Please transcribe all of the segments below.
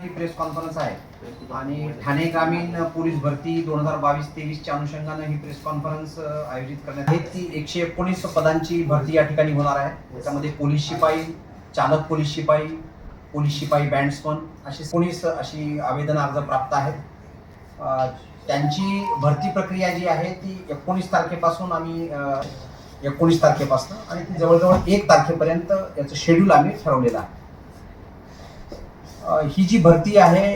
ही press conference आहे आणि ठाणे ग्रामीण पोलीस भरती 2022-23 च्या अनुषंगाने ही प्रेस कॉन्फरन्स आयोजित करण्यात आहे। ती 119 पदांची भरती या ठिकाणी होणार आहे। त्यामध्ये पोलीस शिपाई, चालक पोलीस शिपाई बँड्समन अशी 19 अशी आवेदन अर्ज प्राप्त आहेत। त्यांची भरती प्रक्रिया जी आहे ती 19 तारखेपासून आम्ही 19 तारखेपासून आणि ती जवळजवळ 1 तारखेपर्यंत याचं शेड्यूल आम्ही ठरवलेलं आहे। ही जी भरती आहे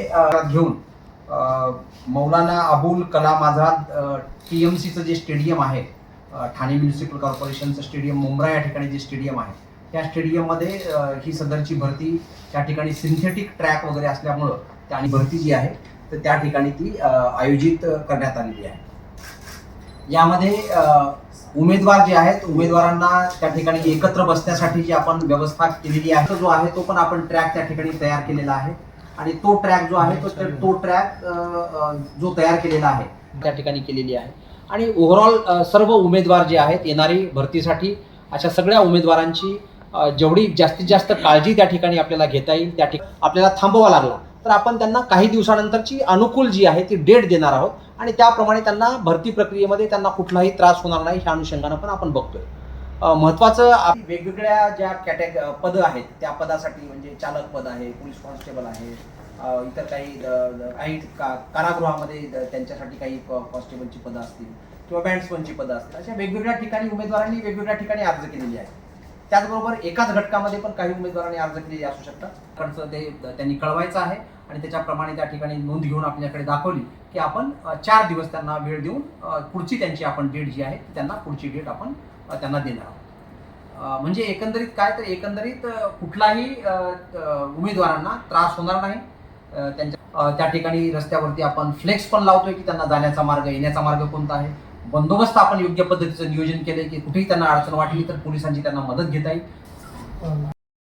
घेऊन मौलाना अबुल कलाम आझाद TMCचं जे स्टेडियम आहे, ठाणे म्युनिसिपल कॉर्पोरेशनचं स्टेडियम मुंब्रा या ठिकाणी जे स्टेडियम आहे त्या स्टेडियममध्ये ही सदरची भरती त्या ठिकाणी सिंथेटिक ट्रॅक वगैरे असल्यामुळं आणि भरती जी आहे तर त्या ठिकाणी ती आयोजित करण्यात आलेली आहे। यामध्ये उमेदवार जे आहेत उमेदवारांना त्या ठिकाणी एकत्र बसण्यासाठी जी आपण व्यवस्था केलेली आहे जो आहे तो पण आपण ट्रॅक त्या ठिकाणी तयार केलेला आहे आणि तो ट्रॅक जो आहे तो ट्रॅक जो तयार केलेला आहे त्या ठिकाणी केलेली आहे आणि ओव्हरऑल सर्व उमेदवार जे आहेत येणारी भरतीसाठी अशा सगळ्या उमेदवारांची जेवढी जास्तीत जास्त काळजी त्या ठिकाणी आपल्याला घेता येईल त्या ठिकाणी आपल्याला थांबवावा लागला तर आपण त्यांना काही दिवसानंतरची अनुकूल जी आहे ती डेट देणार आहोत आणि त्याप्रमाणे त्यांना भरती प्रक्रियेमध्ये त्यांना कुठलाही त्रास होणार नाही ह्या अनुषंगानं पण आपण बघतोय। महत्त्वाचं वेगवेगळ्या ज्या पदं आहेत त्या पदासाठी म्हणजे चालक पद आहे, पोलीस कॉन्स्टेबल आहे, इतर काही कारागृहामध्ये त्यांच्यासाठी काही कॉन्स्टेबलची पदं असतील किंवा बँड्समनची पदं असतील अशा वेगवेगळ्या ठिकाणी उमेदवारांनी वेगवेगळ्या ठिकाणी अर्ज केलेले आहेत। त्याचबरोबर एकाच घटकामध्ये पण काही उमेदवारांनी अर्ज केलेले असू शकतात ते त्यांनी कळवायचं आहे आणि त्याच्याप्रमाणे त्या ठिकाणी नोंद घेऊन आपल्याकडे दाखवली की आपण 4 दिवस त्यांना वेळ देऊन पुढची त्यांची आपण डेट जी आहे त्यांना पुढची डेट आपण त्यांना देणार आहोत। म्हणजे एकंदरीत काय तर एकंदरीत कुठलाही उमेदवारांना त्रास होणार नाही। त्यांच्या त्या ठिकाणी रस्त्यावरती आपण फ्लेक्स पण लावतोय की त्यांना जाण्याचा मार्ग येण्याचा मार्ग कोणता आहे, बंदोबस्त आपण योग्य पद्धतीचं नियोजन केलंय की कुठेही त्यांना अडचण वाटली तर पोलिसांची त्यांना मदत घेता येईल।